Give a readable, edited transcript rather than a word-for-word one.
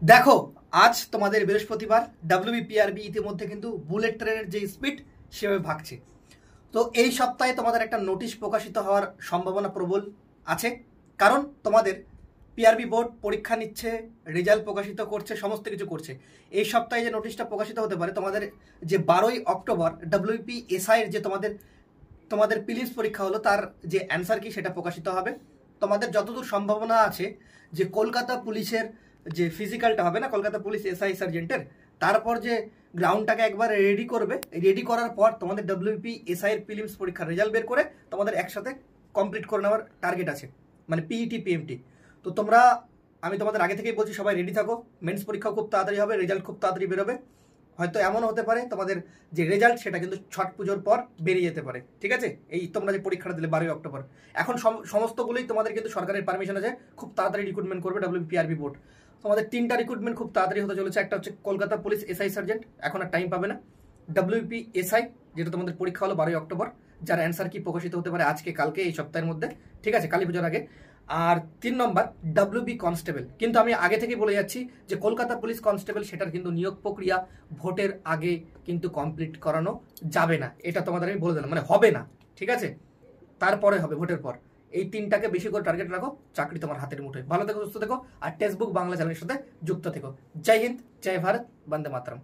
দেখো, আজ তোমাদের বৃহস্পতিবার। ডাব্লিউবিপিআরবি ইতিমধ্যে কিন্তু বুলেট ট্রেনের যে স্পিড সেভাবে ভাগছে। তো এই সপ্তাহে তোমাদের একটা নোটিশ প্রকাশিত হওয়ার সম্ভাবনা প্রবল আছে, কারণ তোমাদের পিআরবি বোর্ড পরীক্ষা নিচ্ছে, রেজাল্ট প্রকাশিত করছে, সমস্ত কিছু করছে। এই সপ্তাহে যে নোটিশটা প্রকাশিত হতে পারে, তোমাদের যে 12ই অক্টোবর ডাব্লিউপি এসআই এর যে তোমাদের তোমাদের প্রিলিমস পরীক্ষা হলো, তার যে অ্যান্সার কি সেটা প্রকাশিত হবে। তোমাদের যতদূর সম্ভাবনা আছে যে কলকাতা পুলিশের যে ফিজিক্যালটা হবে না, কলকাতা পুলিশ এসআই সার্জেন্টের, তারপর যে গ্রাউন্ডটাকে একবার রেডি করবে, রেডি করার পর তোমাদের ডাব্লিউপি এসআই এর প্রিলিমস পরীক্ষার রেজাল্ট বের করে তোমাদের একসাথে কমপ্লিট করে নেওয়ার টার্গেট আছে, মানে পিইটি পিএমটি। তো তোমরা, আমি তোমাদের আগে থেকেই বলছি, সবাই রেডি থাকো। মেন্স পরীক্ষা খুব তাড়াতাড়ি হবে, রেজাল্ট খুব তাড়াতাড়ি বেরোবে। হয়তো এমনও হতে পারে তোমাদের যে রেজাল্ট সেটা কিন্তু ছট পুজোর পর বেরিয়ে যেতে পারে, ঠিক আছে? এই তোমরা যে পরীক্ষাটা দিলে 12ই অক্টোবর, এখন সমস্তগুলোই তোমাদের কিন্তু সরকারের পারমিশন আছে, খুব তাড়াতাড়ি রিক্রুটমেন্ট করবে ডাব্লিউপিআরবি বোর্ড। তোমাদের 3টা রিক্রুটমেন্ট খুব তাড়াতাড়ি হতে চলেছে। একটা হচ্ছে কলকাতা পুলিশ এসআই সার্জেন্ট, এখন আর টাইম পাবে না। ডাব্লিউপি এসআই, যেটা তোমাদের পরীক্ষা হলো 12ই অক্টোবর, যার অ্যান্সার কি প্রকাশিত হতে পারে আজকে, কালকে, এই সপ্তাহের মধ্যে, ঠিক আছে, কালী পুজোর আগে। আর 3 নম্বর ডাব্লিউবি কনস্টেবল। কিন্তু আমি আগে থেকে বলে যাচ্ছি যে কলকাতা পুলিশ কনস্টেবল সেটার কিন্তু নিয়োগ প্রক্রিয়া ভোটের আগে কিন্তু কমপ্লিট করানো যাবে না, এটা তোমাদের আমি বলে দিলাম, মানে হবে না, ঠিক আছে? তারপরে হবে ভোটের পর। এই 3টাকে বেশি করে টার্গেট রাখো, চাকরি তোমার হাতের মুঠোয়। ভালো থেকো, সুস্থ থেকো, আর টেক্সটবুক বাংলা চ্যানেলের সাথে যুক্ত থেকো। জয় হিন্দ, জয় ভারত, বন্দে মাতরম।